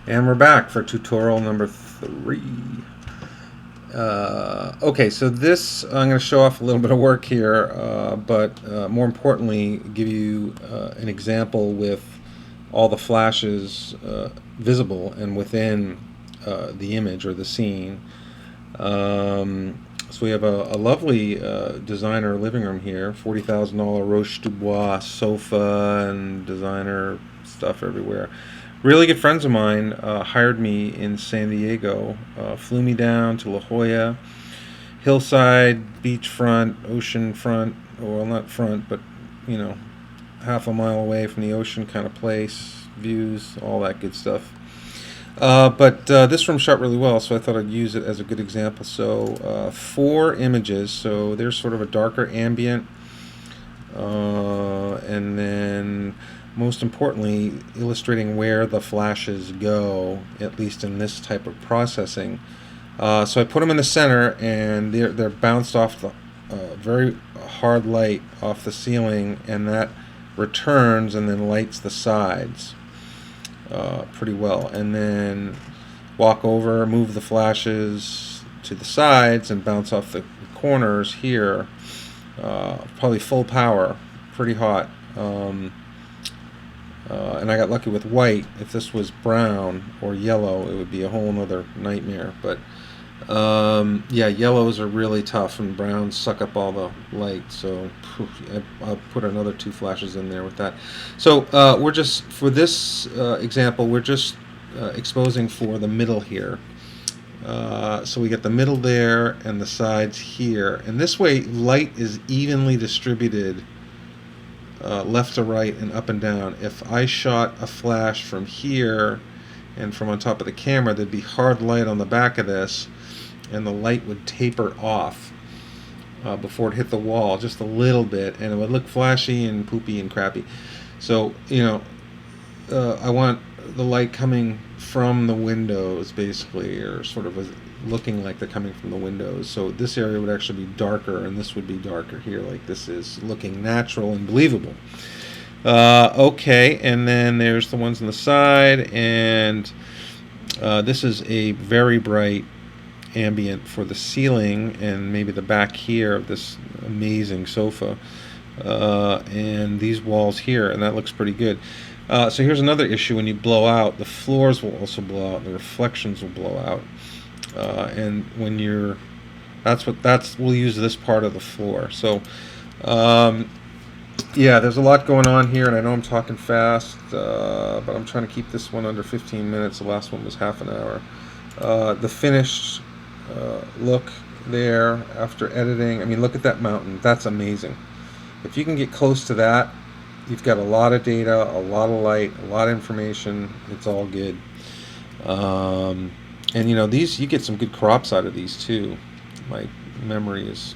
And we're back for tutorial number 3. Okay, so this, I'm going to show off a little bit of work here, but more importantly, give you an example with all the flashes visible and within the image or the scene. So we have a lovely designer living room here, $40,000 Roche Dubois sofa and designer stuff everywhere. Really good friends of mine hired me in San Diego, flew me down to La Jolla, hillside, beachfront, ocean front, well, not front, but you know, half a mile away from the ocean kind of place, views, all that good stuff. But this room shot really well, so I thought I'd use it as a good example. So 4 images, so there's sort of a darker ambient, and then most importantly, illustrating where the flashes go, at least in this type of processing. So I put them in the center, and they're bounced off the very hard light off the ceiling, and that returns and then lights the sides pretty well. And then walk over, move the flashes to the sides, and bounce off the corners here. Probably full power, pretty hot. And I got lucky with white. If this was brown or yellow, it would be a whole nother nightmare. But yeah, yellows are really tough, and browns suck up all the light. So I'll put another 2 flashes in there with that. So we're just, for this example, we're just exposing for the middle here. So we get the middle there and the sides here. And this way, light is evenly distributed left to right and up and down. If I shot a flash from here and from on top of the camera, there'd be hard light on the back of this, and the light would taper off before it hit the wall just a little bit, and it would look flashy and poopy and crappy. So, you know, I want the light coming from the windows, basically, or sort of looking like they're coming from the windows. So this area would actually be darker, and this would be darker here, like this is, looking natural and believable. Okay, and then there's the ones on the side, and this is a very bright ambient for the ceiling and maybe the back here of this amazing sofa, and these walls here, and that looks pretty good. So here's another issue: when you blow out, the floors will also blow out, the reflections will blow out, and when you're, we'll use this part of the floor. So yeah, there's a lot going on here, and I know I'm talking fast, but I'm trying to keep this one under 15 minutes. The last one was half an hour. The finished look there after editing, I mean, look at that mountain. That's amazing. If you can get close to that, you've got a lot of data, a lot of light, a lot of information. It's all good. And you know, these, you get some good crops out of these too. My memory is,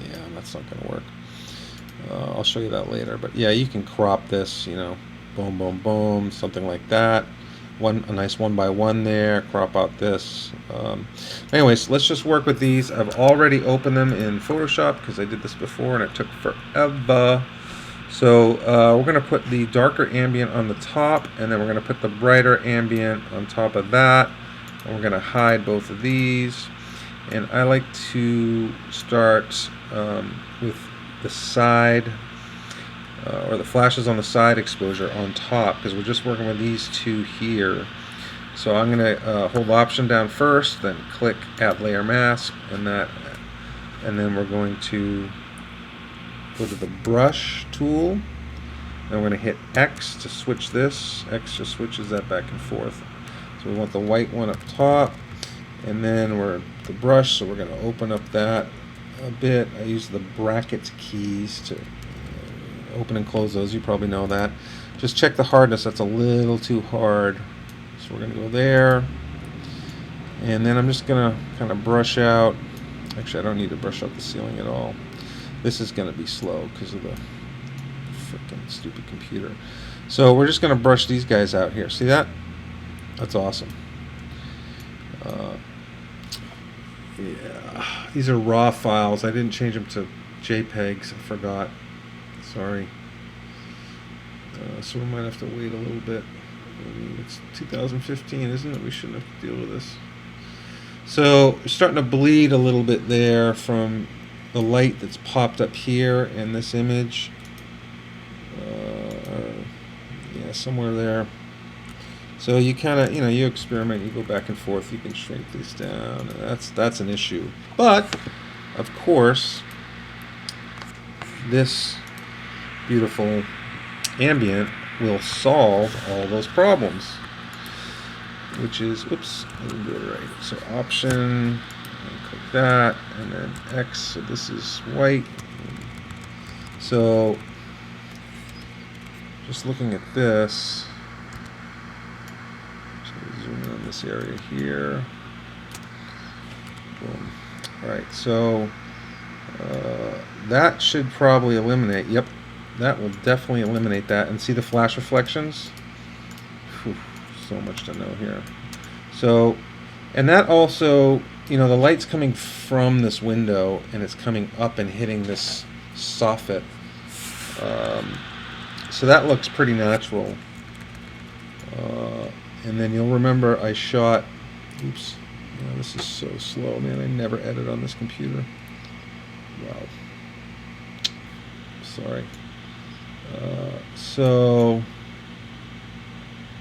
yeah, that's not going to work. I'll show you that later. But yeah, you can crop this, you know, boom, boom, boom, something like that. A nice 1x1 there. Crop out this. Anyways, let's just work with these. I've already opened them in Photoshop because I did this before and it took forever. So we're going to put the darker ambient on the top, and then we're going to put the brighter ambient on top of that. And we're going to hide both of these. And I like to start with the side, or the flashes on the side exposure on top, because we're just working with these 2 here. So I'm going to hold Option down first, then click Add Layer Mask, and then we're going to go to the Brush tool, and we're going to hit X to switch this. X just switches that back and forth. So we want the white one up top, and then we're the brush, so we're going to open up that a bit. I use the bracket keys to open and close those. You probably know that. Just check the hardness. That's a little too hard. So we're going to go there. And then I'm just going to kind of brush out. Actually, I don't need to brush up the ceiling at all. This is going to be slow because of the freaking stupid computer. So we're just going to brush these guys out here. See that? That's awesome. Yeah, these are raw files. I didn't change them to JPEGs. I forgot. Sorry. So we might have to wait a little bit. I mean, it's 2015, isn't it? We shouldn't have to deal with this. So it's starting to bleed a little bit there from the light that's popped up here in this image. Yeah, somewhere there. So you kind of, you experiment, you go back and forth, you can shrink this down, and that's an issue. But, of course, this beautiful ambient will solve all those problems, which is, oops, I didn't do it right. So option, and click that, and then X, so this is white. So just looking at this, so zoom in on this area here. Boom. All right, so that should probably eliminate, yep, that will definitely eliminate that. And see the flash reflections? Whew, so much to know here. So, and that also, the light's coming from this window and it's coming up and hitting this soffit. So that looks pretty natural. And then you'll remember I shot, oops, this is so slow, man, I never edit on this computer. Wow. Sorry. So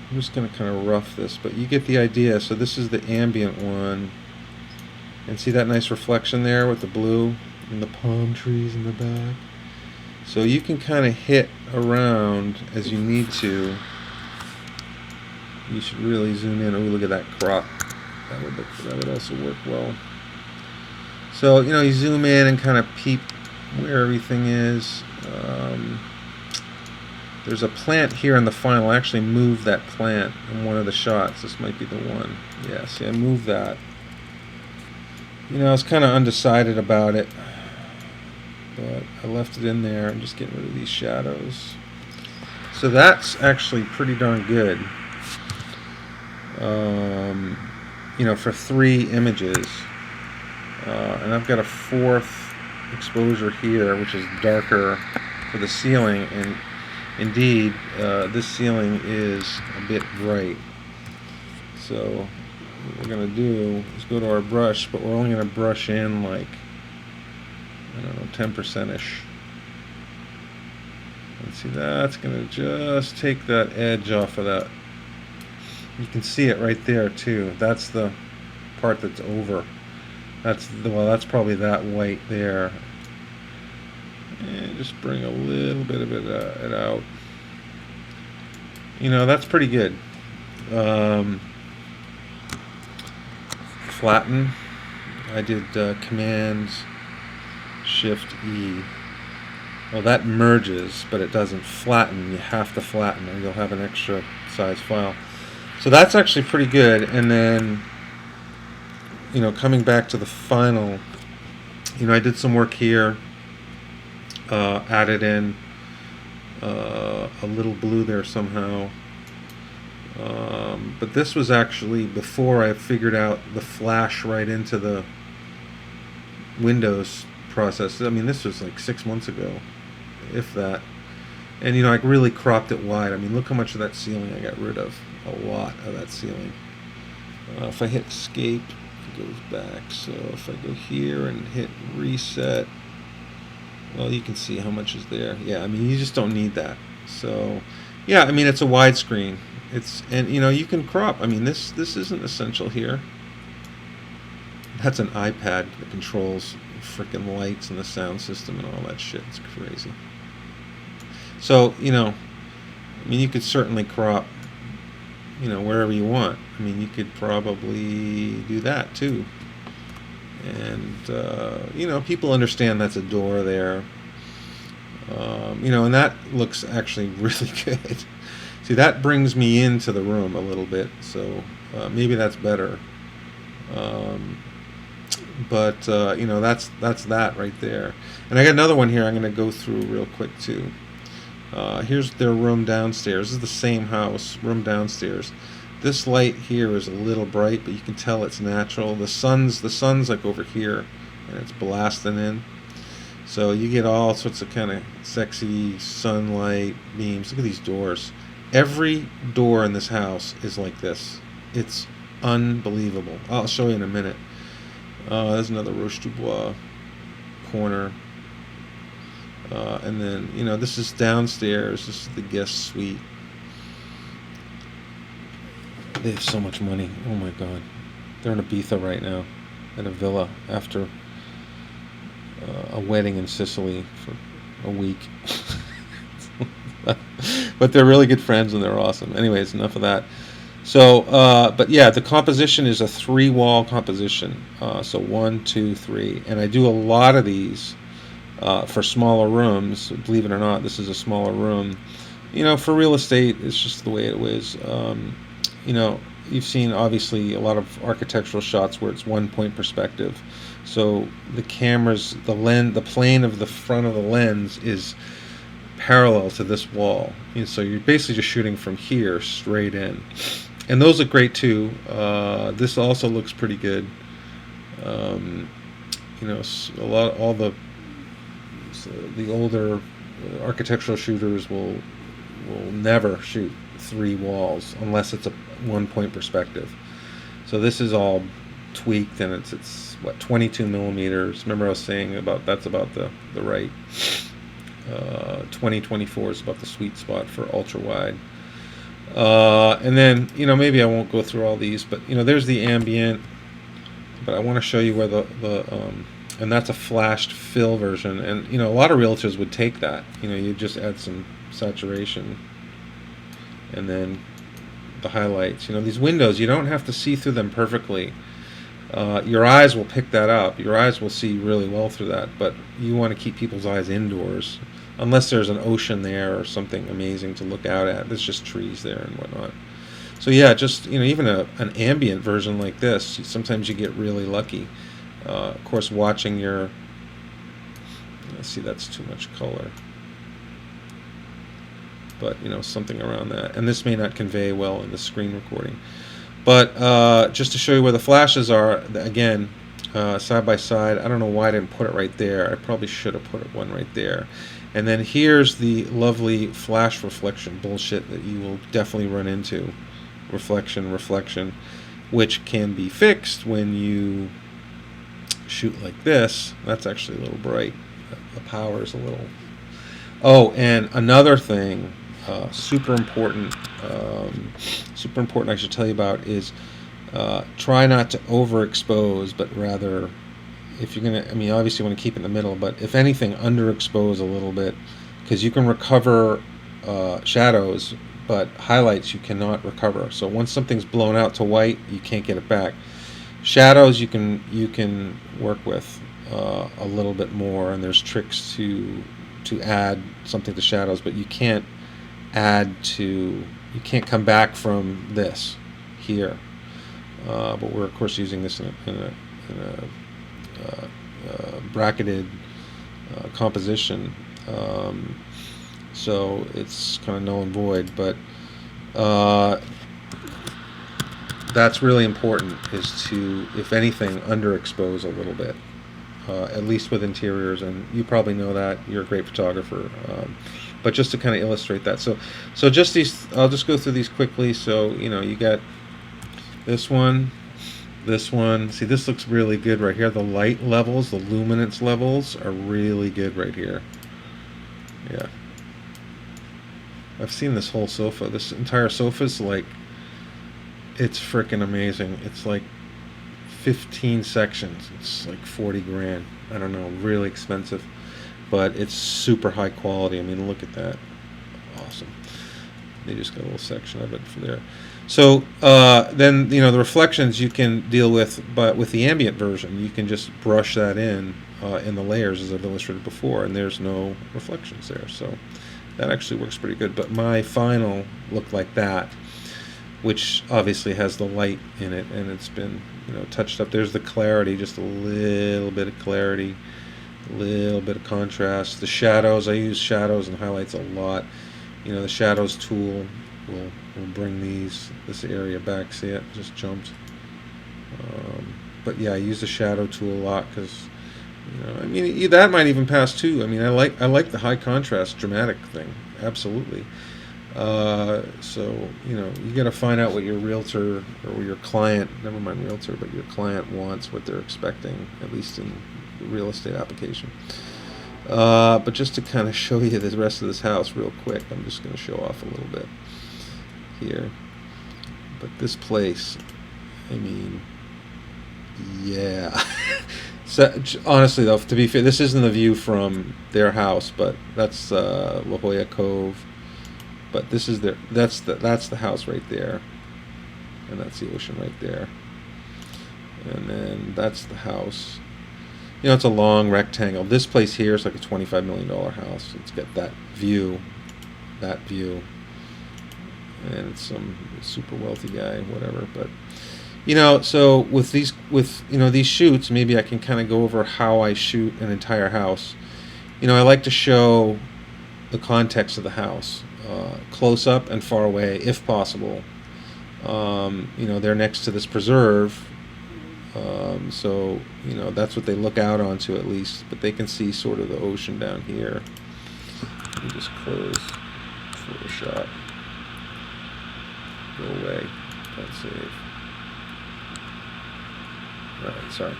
I'm just going to kind of rough this, but you get the idea. So this is the ambient one. And see that nice reflection there with the blue and the palm trees in the back? So you can kind of hit around as you need to. You should really zoom in. Oh, look at that crop. That would also work well. So, you zoom in and kind of peep where everything is. There's a plant here in the final. I actually moved that plant in one of the shots. This might be the one. Yeah, see, I moved that. I was kind of undecided about it, but I left it in there. I'm just getting rid of these shadows. So that's actually pretty darn good. For 3 images. And I've got a 4th exposure here, which is darker for the ceiling, and indeed, this ceiling is a bit bright. So what we're going to do is go to our brush, but we're only going to brush in like, I don't know, 10%-ish. And see, that's going to just take that edge off of that. You can see it right there too. That's the part that's over. That's probably that white there. And just bring a little bit of it out. That's pretty good. Flatten. I did Command Shift E. Well, that merges, but it doesn't flatten. You have to flatten, or you'll have an extra size file. So that's actually pretty good. And then, coming back to the final, I did some work here, added in a little blue there somehow. But this was actually before I figured out the flash right into the Windows process. I mean, this was like 6 months ago, if that. And, I really cropped it wide. I mean, look how much of that ceiling I got rid of. A lot of that ceiling. If I hit escape, it goes back. So if I go here and hit reset, well, you can see how much is there. Yeah, I mean, you just don't need that. So, yeah, I mean, it's a widescreen. And you can crop. I mean, this isn't essential here. That's an iPad that controls freaking lights and the sound system and all that shit. It's crazy. So, I mean, you could certainly crop, wherever you want. I mean, you could probably do that too. And, people understand that's a door there. And that looks actually really good. See, that brings me into the room a little bit, so maybe that's better. But that's that right there. And I got another one here I'm going to go through real quick too. Here's their room downstairs. This is the same house, room downstairs. This light here is a little bright, but you can tell it's natural. The sun's like over here, and it's blasting in. So you get all sorts of kind of sexy sunlight beams. Look at these doors. Every door in this house is like this. It's unbelievable. I'll show you in a minute. There's another Roche Dubois corner. And then, this is downstairs. This is the guest suite. They have so much money. Oh my God. They're in Ibiza right now at a villa after a wedding in Sicily for a week. But they're really good friends and they're awesome. Anyways, enough of that. So, but yeah, the composition is a 3-wall composition. So 1, 2, 3. And I do a lot of these for smaller rooms. Believe it or not, this is a smaller room. For real estate, it's just the way it is. You've seen obviously a lot of architectural shots where it's 1-point perspective. So the cameras, the plane of the front of the lens is parallel to this wall. So you're basically just shooting from here straight in. And those look great too. This also looks pretty good. All the older architectural shooters will never shoot 3 walls unless it's a 1-point perspective. So this is all tweaked, and it's 22 millimeters. Remember I was saying that's about the right. 2024 is about the sweet spot for ultra wide. And then maybe I won't go through all these, but there's the ambient. But I want to show you where and that's a flashed fill version, and a lot of realtors would take that. You just add some saturation, and then the highlights. These windows, you don't have to see through them perfectly. Your eyes will pick that up. Your eyes will see really well through that, but you want to keep people's eyes indoors, unless there's an ocean there or something amazing to look out at. There's just trees there and whatnot. So yeah, just even an ambient version like this, sometimes you get really lucky. Of course, watching your. Let's see, that's too much color. But something around that, and this may not convey well in the screen recording. But just to show you where the flashes are, again, side by side. I don't know why I didn't put it right there. I probably should have put one right there. And then here's the lovely flash reflection bullshit that you will definitely run into. Reflection, which can be fixed when you shoot like this. That's actually a little bright. The power is a little. Oh, and another thing, super important I should tell you about is try not to overexpose, but rather, if you're gonna, obviously you want to keep it in the middle, but if anything, underexpose a little bit, because you can recover shadows, but highlights you cannot recover. So once something's blown out to white, you can't get it back. Shadows you can work with a little bit more, and there's tricks to add something to shadows, but you can't come back from this here. But we're of course using this in a bracketed composition, so it's kind of null and void. But that's really important, is to, if anything, underexpose a little bit, at least with interiors, and you probably know that. You're a great photographer. But just to kind of illustrate that, so just these, I'll just go through these quickly. So you got this one. See, this looks really good right here. The light levels, the luminance levels are really good right here. Yeah, I've seen this whole sofa. This entire sofa is like, it's freaking amazing. It's like 15 sections. It's like 40 grand. I don't know, really expensive, but it's super high quality. Look at that. Awesome. They just got a little section of it for there. So then the reflections you can deal with, but with the ambient version you can just brush that in the layers, as I've illustrated before, and there's no reflections there. So that actually works pretty good. But my final looked like that, which obviously has the light in it, and it's been touched up. There's the clarity, just a little bit of clarity, a little bit of contrast. The shadows, I use shadows and highlights a lot. The shadows tool will bring this area back. See, it just jumped. But yeah, I use the shadow tool a lot, because that might even pass too. I like the high contrast dramatic thing, absolutely. So you got to find out what your realtor or your client, never mind realtor, but your client wants, what they're expecting, at least in the real estate application. But just to kind of show you the rest of this house real quick, I'm just going to show off a little bit here. But this place, I mean, yeah. So, honestly, though, to be fair, this isn't the view from their house, but that's La Jolla Cove. But this is that's the house right there, and that's the ocean right there, and then that's the house. It's a long rectangle. This place here is like a $25 million house. It's got that view, and it's some super wealthy guy, whatever. But so with these shoots, maybe I can kind of go over how I shoot an entire house. I like to show the context of the house, close up and far away, if possible. They're next to this preserve, so that's what they look out onto at least, but they can see sort of the ocean down here. Let me just close Photoshop. Go away. Don't save. Alright, sorry.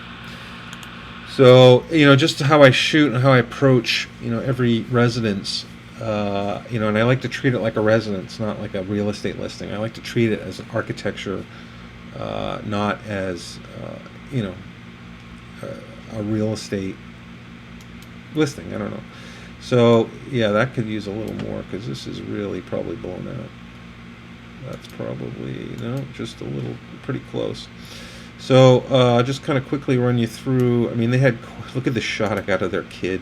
So, just how I shoot and how I approach, every residence, and I like to treat it like a residence, not like a real estate listing. I like to treat it as an architecture, not as, a real estate listing. I don't know. So, yeah, that could use a little more because this is really probably blown out. That's probably, just a little, pretty close. So, just kind of quickly run you through. I mean, look at the shot I got of their kid.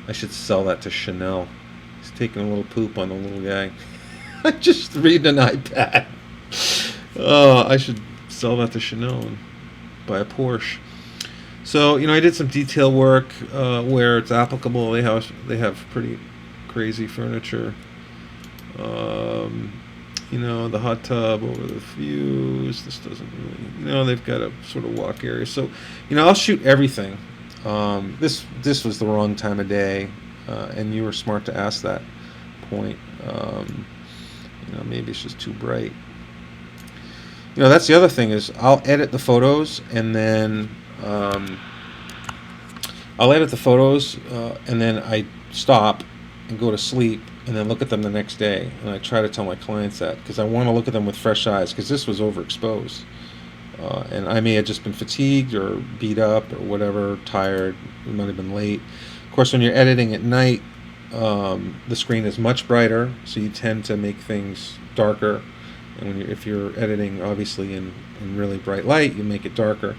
I should sell that to Chanel. He's taking a little poop on the little guy. I just reading an iPad. I should sell that to Chanel and buy a Porsche. So, I did some detail work where it's applicable. They have pretty crazy furniture. The hot tub over the views. This doesn't really, they've got a sort of walk area. So, I'll shoot everything. This was the wrong time of day, and you were smart to ask that point. Maybe it's just too bright. That's the other thing is I'll edit the photos and then I stop and go to sleep and then look at them the next day, and I try to tell my clients that because I want to look at them with fresh eyes because this was overexposed. And I may have just been fatigued or beat up or whatever, tired. We might have been late. Of course, when you're editing at night, the screen is much brighter, so you tend to make things darker. And if you're editing, obviously, in really bright light, you make it darker.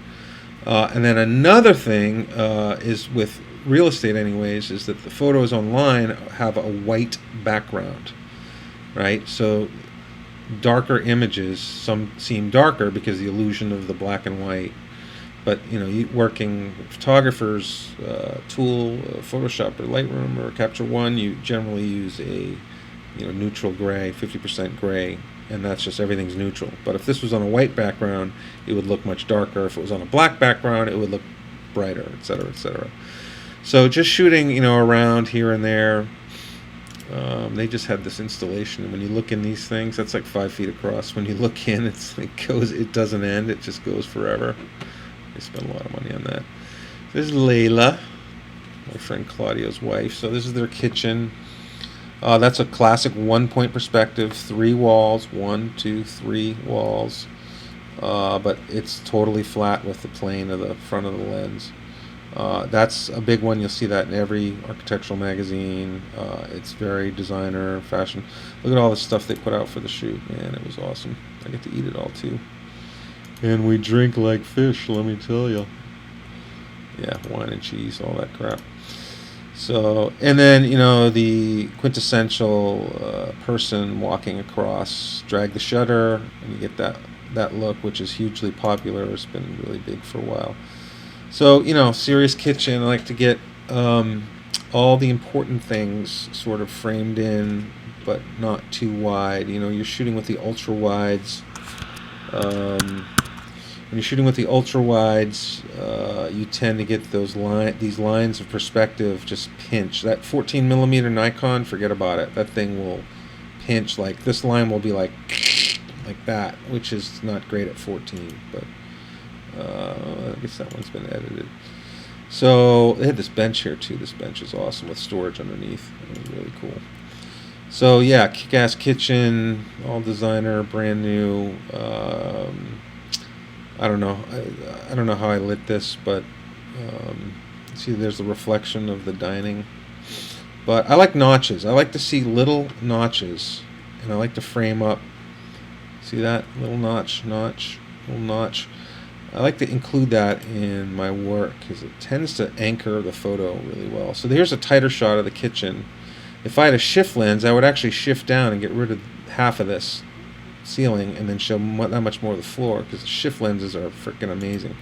And then another thing is with real estate anyways, is that the photos online have a white background, right? So darker images, some seem darker because the illusion of the black and white, but working photographer's tool, Photoshop or Lightroom or Capture One, you generally use a neutral gray, 50% gray, and that's just everything's neutral. But if this was on a white background, it would look much darker. If it was on a black background, it would look brighter, etc., etc. So just shooting around here and there. They just had this installation, and when you look in these things, that's like 5 feet across. When you look in, it doesn't end. It just goes forever. They spent a lot of money on that. This is Layla, my friend Claudio's wife. So this is their kitchen. That's a classic one-point perspective, 3 walls, 1, 2, 3 walls. But it's totally flat with the plane of the front of the lens. That's a big one. You'll see that in every architectural magazine. It's very designer, fashion. Look at all the stuff they put out for the shoot. Man, it was awesome. I get to eat it all too. And we drink like fish, let me tell you. Yeah, wine and cheese, all that crap. So, and then, the quintessential person walking across, drag the shutter, and you get that look, which is hugely popular. It's been really big for a while. So, serious kitchen. I like to get all the important things sort of framed in, but not too wide. You're shooting with the ultra wides. When you're shooting with the ultra wides, you tend to get these lines of perspective just pinch. That 14 millimeter Nikon, forget about it. That thing will pinch, like this line will be like that, which is not great at 14, but I guess that one's been edited. So they had this bench here too. This bench is awesome with storage underneath. It was really cool. So yeah, kick-ass kitchen, all designer, brand new. I don't know. I don't know how I lit this, but see, there's the reflection of the dining. But I like notches. I like to see little notches, and I like to frame up. See that little notch, little notch. I like to include that in my work because it tends to anchor the photo really well. So here's a tighter shot of the kitchen. If I had a shift lens, I would actually shift down and get rid of half of this ceiling and then show that much more of the floor, because the shift lenses are freaking amazing.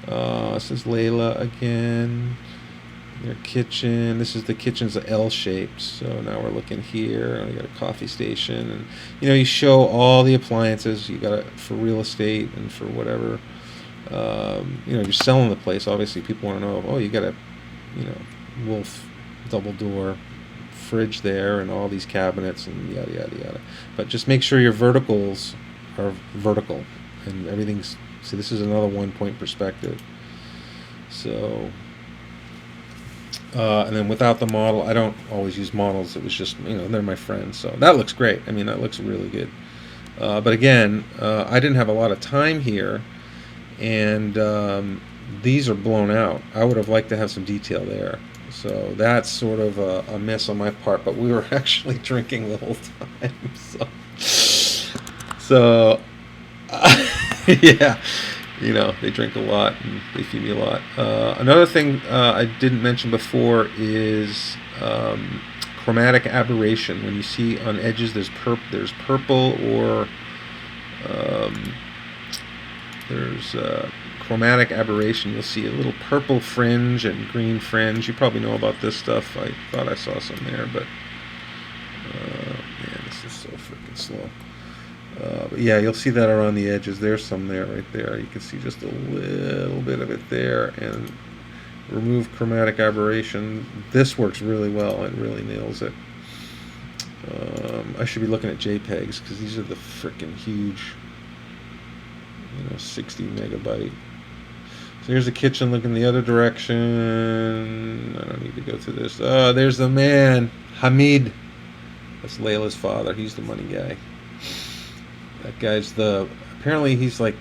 This is Layla again. Their kitchen. This is the kitchen's L-shaped. So now we're looking here. We got a coffee station, and you show all the appliances. You got it for real estate and for whatever. You're selling the place. Obviously, people want to know. Oh, you got a, Wolf double door fridge there, and all these cabinets, and yada yada yada. But just make sure your verticals are vertical, and everything's. See, this is another 1-point perspective. So. And then without the model, I don't always use models. It was just, they're my friends. So that looks great. I mean, that looks really good. But again, I didn't have a lot of time here, and these are blown out. I would have liked to have some detail there. So that's sort of a miss on my part, but we were actually drinking the whole time. So yeah. They drink a lot and they feed me a lot. Another thing I didn't mention before is chromatic aberration. When you see on edges there's purple, or there's chromatic aberration. You'll see a little purple fringe and green fringe. You probably know about this stuff. I thought I saw some there, but man, this is so freaking slow. But yeah, you'll see that around the edges. There's some there, right there. You can see just a little bit of it there. And remove chromatic aberration. This works really well. It really nails it. I should be looking at JPEGs, because these are the freaking huge, 60 megabyte. So here's the kitchen looking the other direction. I don't need to go through this. There's the man, Hamid. That's Layla's father. He's the money guy. That guy's apparently he's like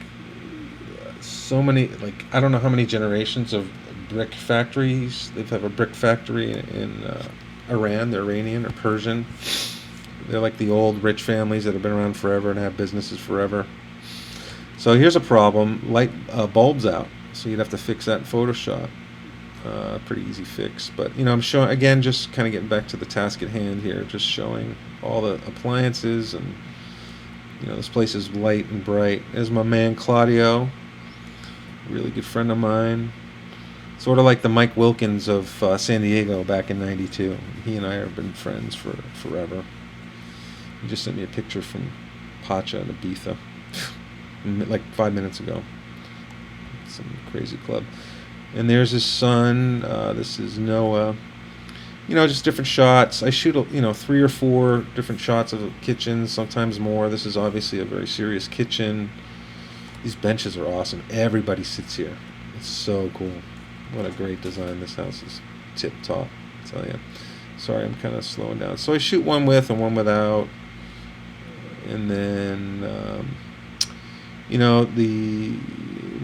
so many, I don't know how many generations of brick factories. They have a brick factory in Iran. They're Iranian or Persian. They're like the old rich families that have been around forever and have businesses forever. So here's a problem: light bulbs out. So you'd have to fix that in Photoshop. Pretty easy fix, but I'm showing again, just kind of getting back to the task at hand here, just showing all the appliances, and this place is light and bright. There's my man Claudio, really good friend of mine, sort of like the Mike Wilkins of San Diego back in '92. He and I have been friends for forever. He just sent me a picture from Pacha and Ibiza like 5 minutes ago. Some crazy club. And there's his son. This is Noah. Just different shots. I shoot 3 or 4 different shots of the kitchen, sometimes more. This is obviously a very serious kitchen. These benches are awesome. Everybody sits here. It's so cool. What a great design. This house is tip top, I tell you. Sorry, I'm kind of slowing down. So I shoot one with and one without. And then,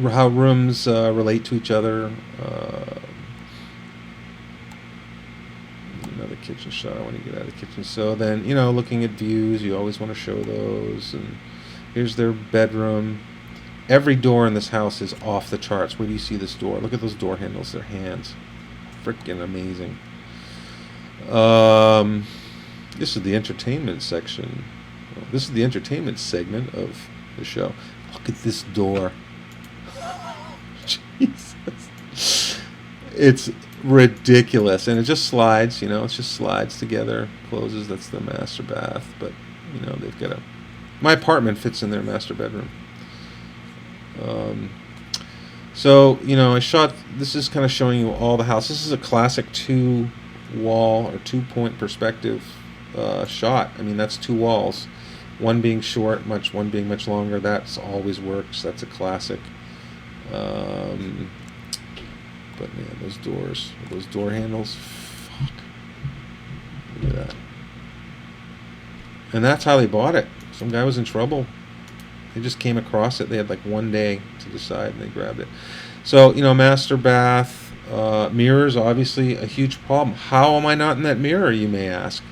how rooms relate to each other. Another kitchen shot. I want to get out of the kitchen. So then, looking at views, you always want to show those. And here's their bedroom. Every door in this house is off the charts. Where do you see this door? Look at those door handles. They're hands. Freaking amazing. This is the entertainment section. This is the entertainment segment of the show. Look at this door. Jesus. It's ridiculous, and it just slides. It just slides together, closes. That's the master bath, but they've got my apartment fits in their master bedroom. So I shot. This is kind of showing you all the house. This is a classic 2-wall or 2-point perspective shot. I mean, that's 2 walls, one being short, one being much longer. That's always works. That's a classic. Um, but man, those door handles, fuck. Look at that. And that's how they bought it. Some guy was in trouble. They just came across it. They had like one day to decide, and they grabbed it. So, master bath, mirrors, obviously a huge problem. How am I not in that mirror, you may ask?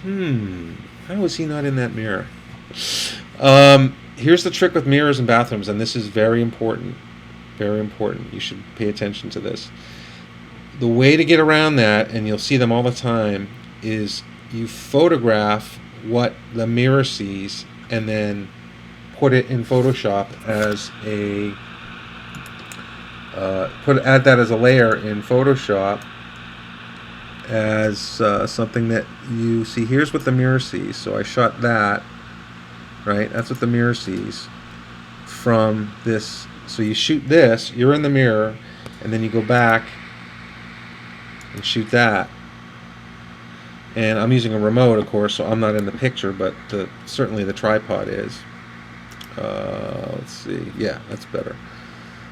How is he not in that mirror? Here's the trick with mirrors in bathrooms, and this is very important. Very important. You should pay attention to this. The way to get around that, and you'll see them all the time, is you photograph what the mirror sees and then put it in Photoshop as add that as a layer in Photoshop as something that you see. Here's what the mirror sees. So I shot that, right? That's what the mirror sees from this. So you shoot this, you're in the mirror, and then you go back and shoot that. And I'm using a remote, of course, so I'm not in the picture, but certainly the tripod is. Let's see. Yeah, that's better.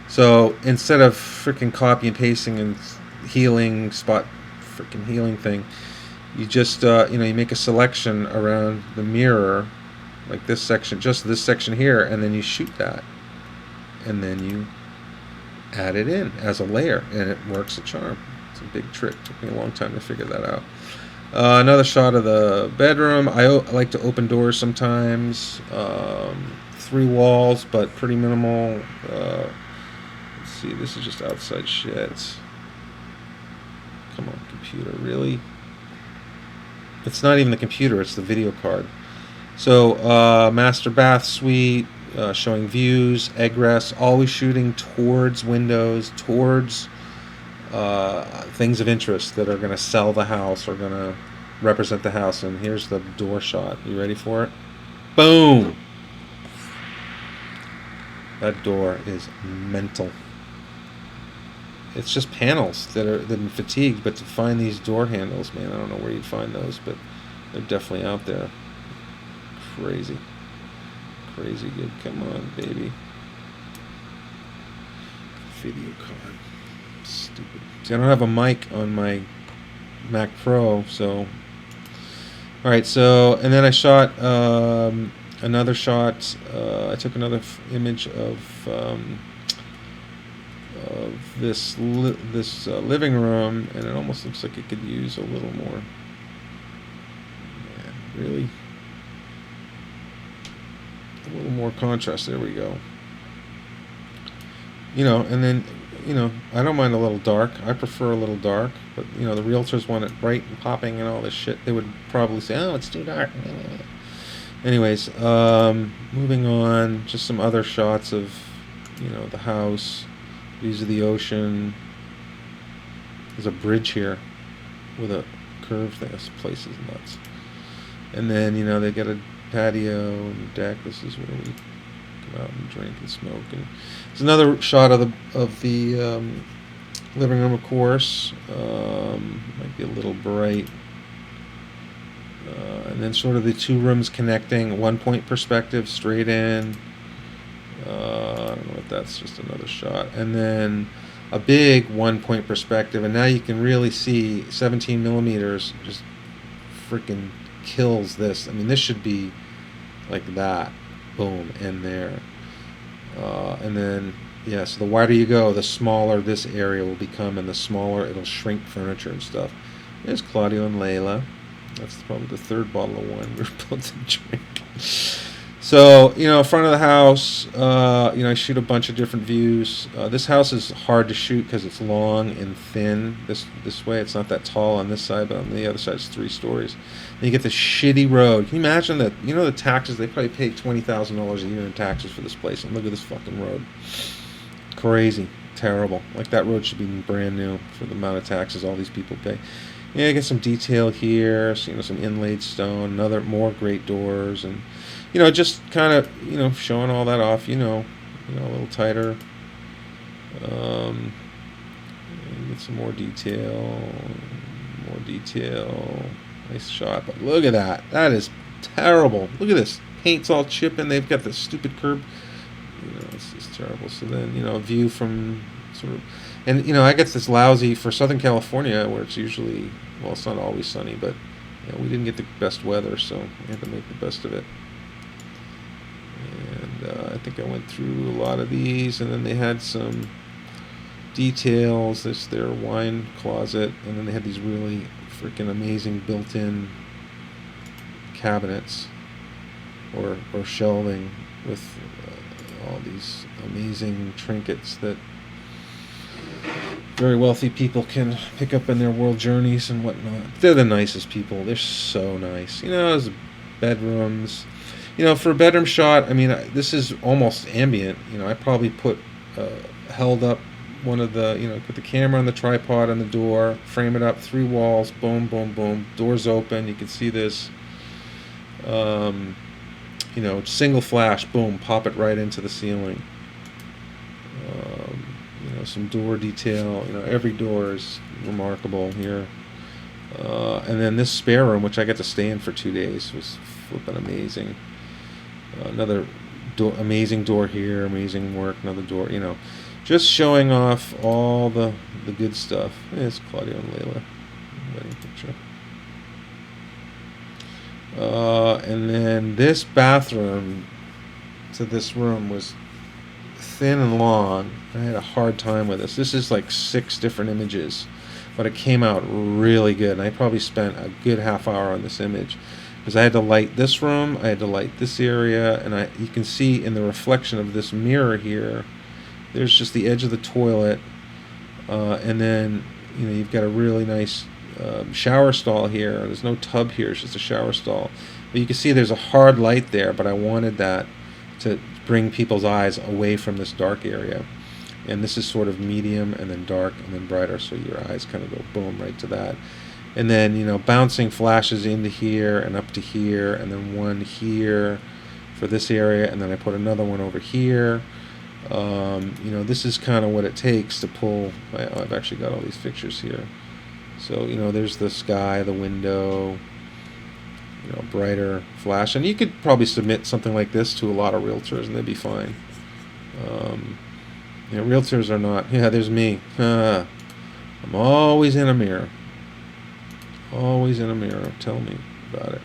So instead of freaking copy and pasting and healing thing, you just you make a selection around the mirror, like this section, just this section here, and then you shoot that, and then you add it in as a layer, and it works a charm. It's a big trick. It took me a long time to figure that out. Another shot of the bedroom. I like to open doors sometimes. 3 walls, but pretty minimal. Let's see, this is just outside sheds. Come on, computer, really? It's not even the computer, it's the video card. So, master bath suite, showing views, egress, always shooting towards windows, towards things of interest that are going to sell the house or going to represent the house. And here's the door shot. You ready for it? Boom! That door is mental. It's just panels that have been fatigued, but to find these door handles, man, I don't know where you'd find those, but they're definitely out there. Crazy. Crazy good. Come on, baby. Video card. Stupid. See, I don't have a mic on my Mac Pro, so... Alright, so, and then I shot another shot. I took another image of this living room, and it almost looks like it could use a little more. Man, really? A little more contrast. There we go. And then, I don't mind a little dark. I prefer a little dark, but, the realtors want it bright and popping and all this shit. They would probably say, oh, it's too dark. Anyways, moving on, just some other shots of, the house, views of the ocean. There's a bridge here with a curve thing. This place is nuts. And then, they get a patio and deck. This is where we come out and drink and smoke. And it's another shot of the living room, of course. Might be a little bright. And then sort of the 2 rooms connecting, 1-point perspective, straight in. I don't know if that's just another shot. And then a big 1-point perspective, and now you can really see 17 millimeters just freaking kills this. I mean, this should be like that. Boom, and there. And then, yeah, so the wider you go, the smaller this area will become, and the smaller it'll shrink furniture and stuff. There's Claudio and Layla. That's probably the 3rd bottle of wine we're about to drink. So, front of the house, I shoot a bunch of different views. This house is hard to shoot because it's long and thin. This way, it's not that tall on this side, but on the other side, it's 3 stories. And you get this shitty road. Can you imagine that? The taxes, they probably pay $20,000 a year in taxes for this place. And look at this fucking road. Crazy. Terrible. Like, that road should be brand new for the amount of taxes all these people pay. Yeah, I get some detail here, so, some inlaid stone, more great doors, and, just kind of, showing all that off, a little tighter. Get some more detail, detail. Nice shot, but look at that. That is terrible. Look at this. Paint's all chipping. They've got this stupid curb. It's just terrible. So then, a view from sort of, and I get this lousy for Southern California where it's usually, well, it's not always sunny, but we didn't get the best weather, so we had to make the best of it. And I think I went through a lot of these, and then they had some details. This their wine closet, and then they had these really freaking amazing built-in cabinets or shelving with all these amazing trinkets that very wealthy people can pick up in their world journeys and whatnot. They're the nicest people. They're so nice. There's bedrooms. For a bedroom shot, I mean, this is almost ambient. I probably held up one of the, put the camera on the tripod on the door, frame it up, 3 walls, boom, boom, boom, doors open. You can see this. Single flash, boom, pop it right into the ceiling. Some door detail. Every door is remarkable here. And then this spare room, which I got to stay in for 2 days, was flipping amazing. Another amazing door here, amazing work. Another door. Just showing off all the good stuff. It's Claudio and Layla wedding picture. And then this bathroom to this room was thin and long. I had a hard time with this. This is like 6 different images, but it came out really good. And I probably spent a good half hour on this image because I had to light this room, I had to light this area, and you can see in the reflection of this mirror here, there's just the edge of the toilet, and then you've got a really nice shower stall here. There's no tub here, it's just a shower stall. But you can see there's a hard light there, but I wanted that to bring people's eyes away from this dark area. And this is sort of medium and then dark and then brighter, so your eyes kind of go boom right to that. And then, bouncing flashes into here and up to here, and then one here for this area, and then I put another one over here. This is kind of what it takes to pull. I've actually got all these pictures here. So, there's the sky, the window, brighter flash. And you could probably submit something like this to a lot of realtors and they'd be fine. Realtors are not, there's me. I'm always in a mirror. Always in a mirror. Tell me about it.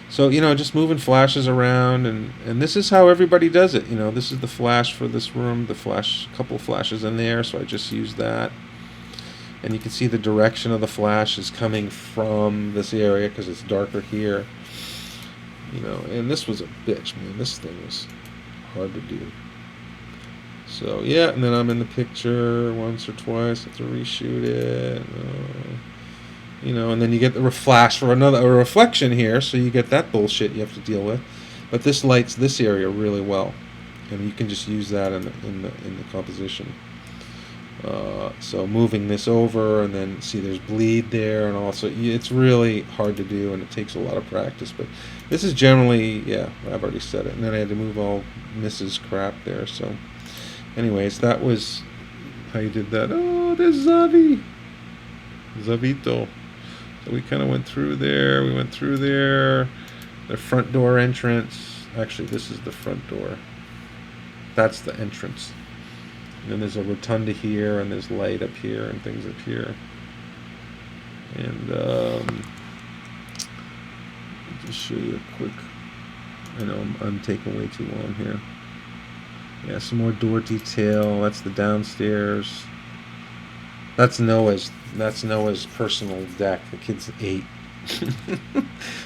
So, just moving flashes around, and this is how everybody does it. This is the flash for this room, couple flashes in there, so I just used that. And you can see the direction of the flash is coming from this area because it's darker here. And this was a bitch, man. This thing was hard to do. So, yeah, and then I'm in the picture once or twice. I have to reshoot it. And then you get the flash for a reflection here, so you get that bullshit you have to deal with. But this lights this area really well, and you can just use that in the composition. So moving this over, and then see there's bleed there, and also it's really hard to do, and it takes a lot of practice. But this is generally, I've already said it. And then I had to move all Mrs. crap there. So, anyways, that was how you did that. Oh, there's Zavito. So we kind of went through there. We went through there. The front door entrance. Actually, this is the front door. That's the entrance. And then there's a rotunda here, and there's light up here, and things up here. And I'll just show you a quick. I know I'm taking way too long here. Yeah, some more door detail. That's the downstairs. That's Noah's personal deck. The kid's 8.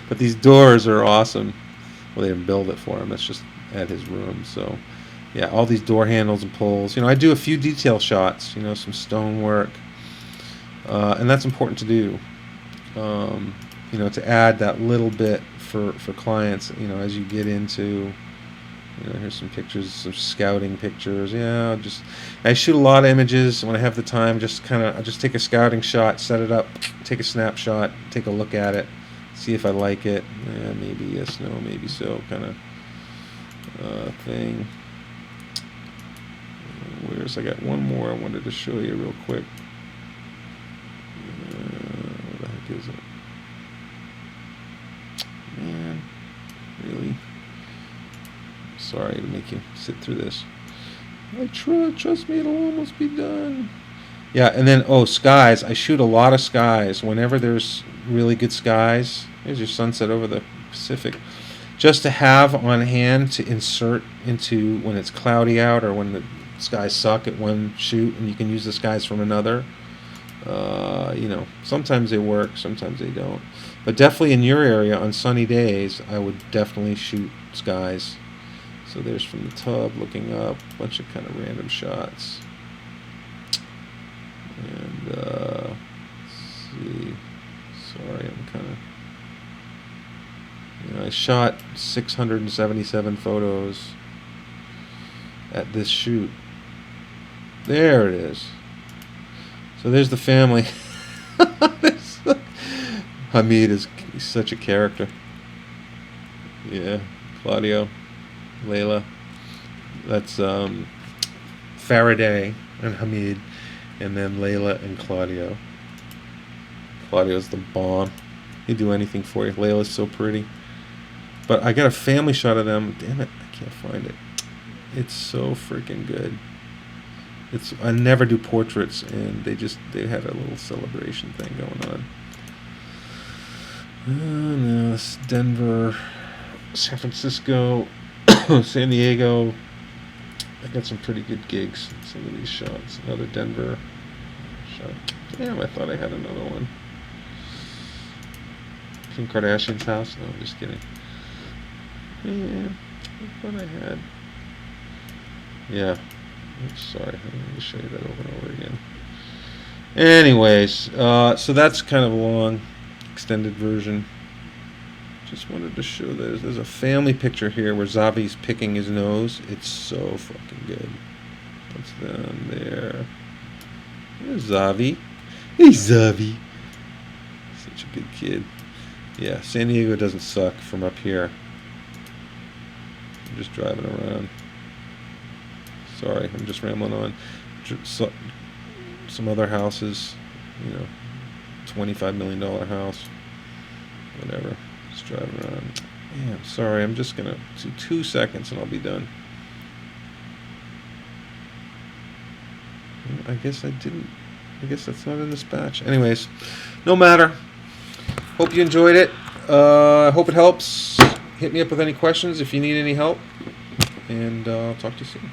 But these doors are awesome. Well, they didn't build it for him. That's just at his room. So, yeah, all these door handles and pulls. I do a few detail shots, some stonework. And that's important to do. To add that little bit for clients, as you get into... here's some pictures, some scouting pictures. I shoot a lot of images when I have the time. I just take a scouting shot, set it up, take a snapshot, take a look at it, see if I like it. Maybe yes, no, maybe so, kind of thing. I got one more I wanted to show you real quick. Where the heck is it? Man, really? Sorry to make you sit through this. Trust me, it'll almost be done. Yeah, and then, skies. I shoot a lot of skies. Whenever there's really good skies, there's your sunset over the Pacific. Just to have on hand to insert into when it's cloudy out or when the skies suck at one shoot, and you can use the skies from another. Sometimes they work, sometimes they don't. But definitely in your area on sunny days, I would definitely shoot skies. So there's from the tub looking up, a bunch of kind of random shots. And let's see. Sorry, I'm kind of. I shot 677 photos at this shoot. There it is. So there's the family. Hamid is such a character. Yeah, Claudio, Layla. That's Faraday and Hamid, and then Layla and Claudio. Claudio's the bomb. He'd do anything for you. Layla's so pretty. But I got a family shot of them. Damn it, I can't find it. It's so freaking good. I never do portraits, and they had a little celebration thing going on. No, it's Denver, San Francisco, San Diego. I got some pretty good gigs. Some of these shots. Another Denver shot. Damn, I thought I had another one. Kim Kardashian's house. No, I'm just kidding. Yeah, I thought I had. Yeah. Sorry, I'm going to show you that over and over again. Anyways, so that's kind of a long, extended version. Just wanted to show there's a family picture here where Zavi's picking his nose. It's so fucking good. What's down there? There's Zavi. Hey, Zavi. Such a good kid. Yeah, San Diego doesn't suck from up here. I'm just driving around. Sorry, I'm just rambling on. Some other houses, $25 million house, whatever. Just driving around. Yeah, sorry, I'm just gonna do 2 seconds and I'll be done. I guess that's not in this batch. Anyways, no matter. Hope you enjoyed it. I hope it helps. Hit me up with any questions if you need any help, and I'll talk to you soon.